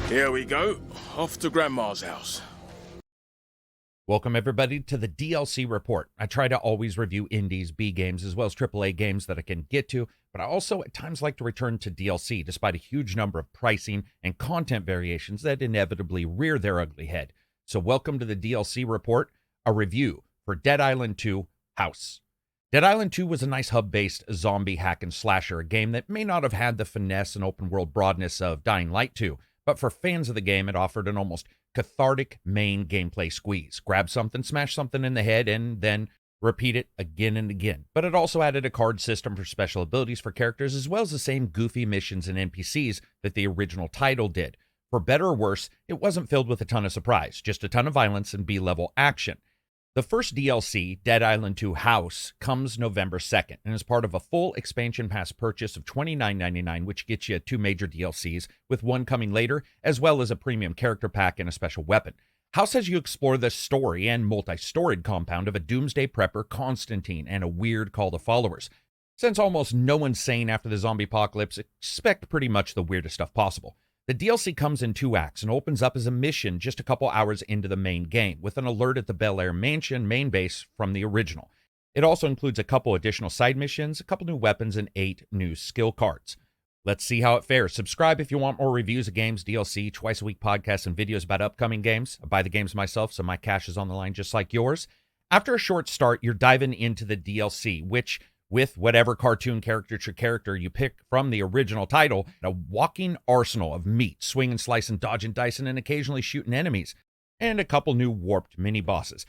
Here we go, off to Grandma's house. Welcome everybody to the DLC report. I try to always review indies, B games, as well as AAA games that I can get to, but I also at times like to return to DLC despite a huge number of pricing and content variations that inevitably rear their ugly head. So welcome to the DLC report, a review for Dead Island 2 Haus. Dead Island 2 was a nice hub-based zombie hack and slasher, a game that may not have had the finesse and open world broadness of Dying Light 2, but for fans of the game, it offered an almost cathartic main gameplay squeeze. Grab something, smash something in the head, and then repeat it again and again. But it also added a card system for special abilities for characters, as well as the same goofy missions and NPCs that the original title did. For better or worse, it wasn't filled with a ton of surprise, just a ton of violence and B-level action. The first DLC, Dead Island 2 Haus, comes November 2nd and is part of a full expansion pass purchase of $29.99, which gets you 2 major DLCs, with one coming later, as well as a premium character pack and a special weapon. Haus has you explore the story and multi-storied compound of a doomsday prepper, Constantine, and a weird call to followers. Since almost no one's sane after the zombie apocalypse, expect pretty much the weirdest stuff possible. The DLC comes in 2 acts and opens up as a mission just a couple hours into the main game, with an alert at the Bel Air Mansion main base from the original. It also includes a couple additional side missions, a couple new weapons, and 8 new skill cards. Let's see how it fares. Subscribe if you want more reviews of games, DLC, twice-a-week podcasts, and videos about upcoming games. I buy the games myself, so my cash is on the line just like yours. After a short start, you're diving into the DLC, which, with whatever cartoon character you pick from the original title, a walking arsenal of meat, swinging, slicing, dodging, dicing, and occasionally shooting enemies, and a couple new warped mini-bosses.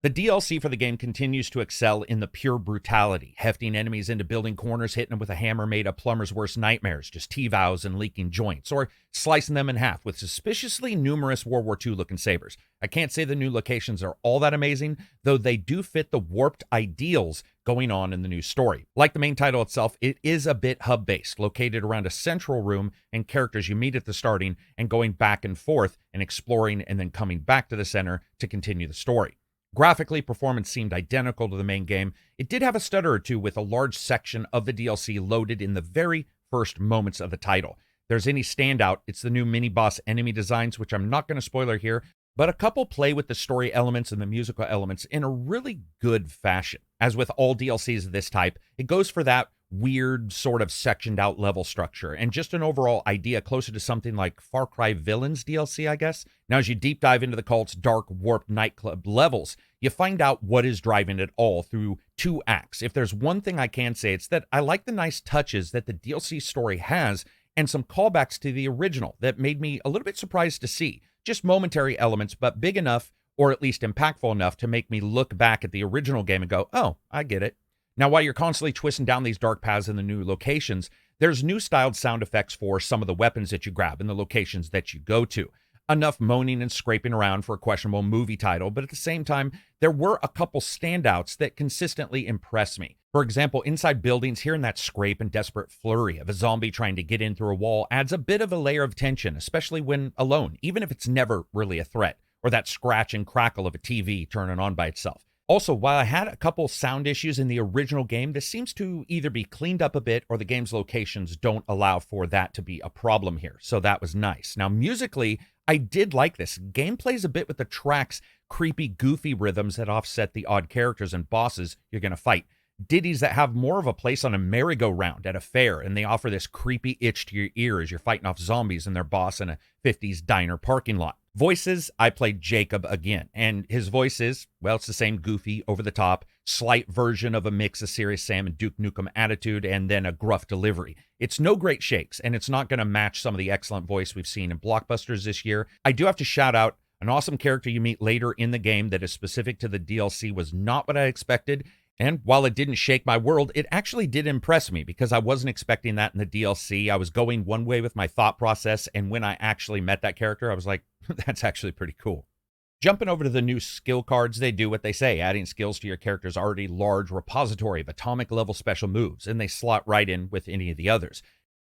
The DLC for the game continues to excel in the pure brutality, hefting enemies into building corners, hitting them with a hammer made of plumber's worst nightmares, just T-vows and leaking joints, or slicing them in half with suspiciously numerous World War II-looking sabers. I can't say the new locations are all that amazing, though they do fit the warped ideals going on in the new story. Like the main title itself, it is a bit hub-based, located around a central room and characters you meet at the starting and going back and forth and exploring and then coming back to the center to continue the story. Graphically, performance seemed identical to the main game. It did have a stutter or two with a large section of the DLC loaded in the very first moments of the title. If there's any standout, it's the new mini-boss enemy designs, which I'm not going to spoiler here, but a couple play with the story elements and the musical elements in a really good fashion. As with all DLCs of this type, it goes for that weird sort of sectioned out level structure and just an overall idea closer to something like Far Cry Villains DLC, I guess. Now, as you deep dive into the cult's dark, warped nightclub levels, you find out what is driving it all through 2 acts. If there's one thing I can say, it's that I like the nice touches that the DLC story has and some callbacks to the original that made me a little bit surprised to see. Just momentary elements, but big enough, or at least impactful enough to make me look back at the original game and go, oh, I get it. Now, while you're constantly twisting down these dark paths in the new locations, there's new styled sound effects for some of the weapons that you grab and the locations that you go to. Enough moaning and scraping around for a questionable movie title, but at the same time, there were a couple standouts that consistently impressed me. For example, inside buildings, hearing that scrape and desperate flurry of a zombie trying to get in through a wall adds a bit of a layer of tension, especially when alone, even if it's never really a threat, or that scratch and crackle of a TV turning on by itself. Also, while I had a couple sound issues in the original game, this seems to either be cleaned up a bit or the game's locations don't allow for that to be a problem here. So that was nice. Now, musically, I did like this. Game plays a bit with the track's creepy, goofy rhythms that offset the odd characters and bosses you're going to fight. Ditties that have more of a place on a merry-go-round at a fair, and they offer this creepy itch to your ear as you're fighting off zombies and their boss in a 50s diner parking lot. Voices, I played Jacob again, and his voice is, well, it's the same goofy, over-the-top, slight version of a mix of Serious Sam and Duke Nukem attitude, and then a gruff delivery. It's no great shakes, and it's not going to match some of the excellent voice we've seen in blockbusters this year. I do have to shout out an awesome character you meet later in the game that is specific to the DLC was not what I expected. And while it didn't shake my world, it actually did impress me because I wasn't expecting that in the DLC. I was going one way with my thought process, and when I actually met that character, I was like, that's actually pretty cool. Jumping over to the new skill cards, they do what they say, adding skills to your character's already large repository of atomic-level special moves, and they slot right in with any of the others.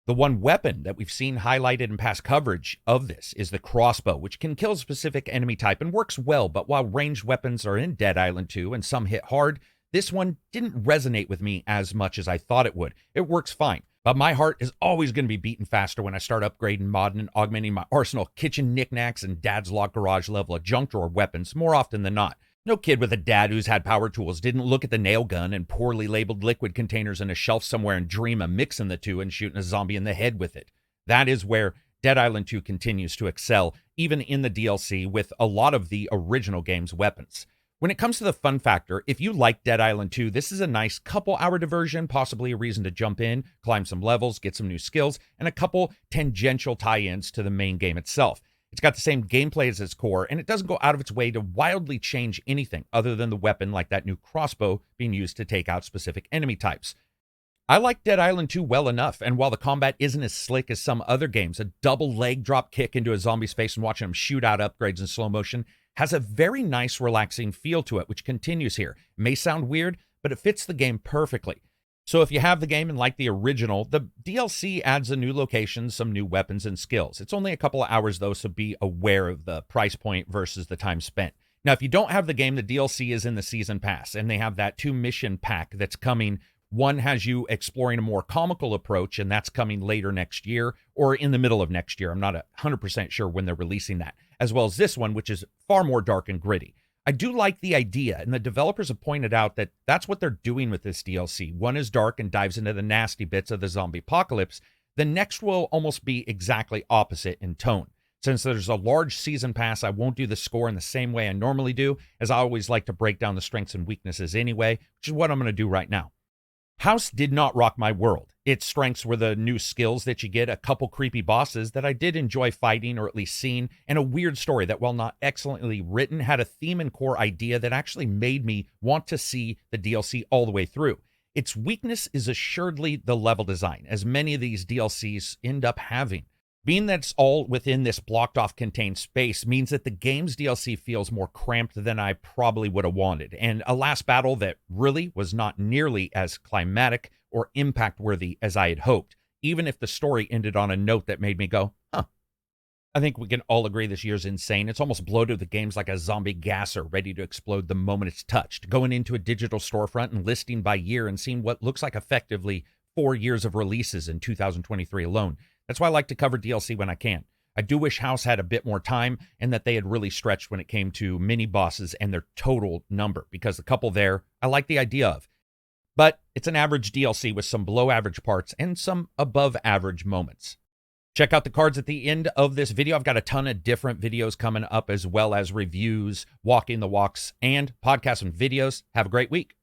The one weapon that we've seen highlighted in past coverage of this is the crossbow, which can kill a specific enemy type and works well, but while ranged weapons are in Dead Island 2 and some hit hard, this one didn't resonate with me as much as I thought it would. It works fine, But my heart is always going to be beating faster when I start upgrading, modding, and augmenting my arsenal of kitchen knickknacks and dad's locked garage level of junk drawer weapons more often than not. No kid with a dad who's had power tools didn't look at the nail gun and poorly labeled liquid containers in a shelf somewhere and dream of mixing the two and shooting a zombie in the head with it. That is where Dead Island 2 continues to excel, even in the DLC, with a lot of the original game's weapons. When it comes to the fun factor, if you like Dead Island 2, this is a nice couple-hour diversion, possibly a reason to jump in, climb some levels, get some new skills, and a couple tangential tie-ins to the main game itself. It's got the same gameplay as its core, and it doesn't go out of its way to wildly change anything other than the weapon, like that new crossbow being used to take out specific enemy types. I like Dead Island 2 well enough, and while the combat isn't as slick as some other games, a double leg drop kick into a zombie's face and watching him shoot out upgrades in slow motion has a very nice, relaxing feel to it, which continues here. It may sound weird, but it fits the game perfectly. So if you have the game and like the original, the DLC adds a new location, some new weapons and skills. It's only a couple of hours though, so be aware of the price point versus the time spent. Now, if you don't have the game, the DLC is in the Season Pass, and they have that 2-mission pack that's coming. One has you exploring a more comical approach, and that's coming later next year or in the middle of next year. I'm not 100% sure when they're releasing that, as well as this one, which is far more dark and gritty. I do like the idea, and the developers have pointed out that that's what they're doing with this DLC. One is dark and dives into the nasty bits of the zombie apocalypse. The next will almost be exactly opposite in tone. Since there's a large season pass, I won't do the score in the same way I normally do, as I always like to break down the strengths and weaknesses anyway, which is what I'm going to do right now. Haus did not rock my world. Its strengths were the new skills that you get, a couple creepy bosses that I did enjoy fighting or at least seeing, and a weird story that, while not excellently written, had a theme and core idea that actually made me want to see the DLC all the way through. Its weakness is assuredly the level design, as many of these DLCs end up having. Being that it's all within this blocked-off contained space means that the game's DLC feels more cramped than I probably would have wanted, and a last battle that really was not nearly as climatic or impact-worthy as I had hoped, even if the story ended on a note that made me go, huh. I think we can all agree this year's insane. It's almost bloated. The game's like a zombie gasser ready to explode the moment it's touched, going into a digital storefront and listing by year and seeing what looks like effectively 4 years of releases in 2023 alone. That's why I like to cover DLC when I can. I do wish Haus had a bit more time and that they had really stretched when it came to mini bosses and their total number, because the couple there I like the idea of. But it's an average DLC with some below average parts and some above average moments. Check out the cards at the end of this video. I've got a ton of different videos coming up, as well as reviews, walking the walks, and podcasts and videos. Have a great week.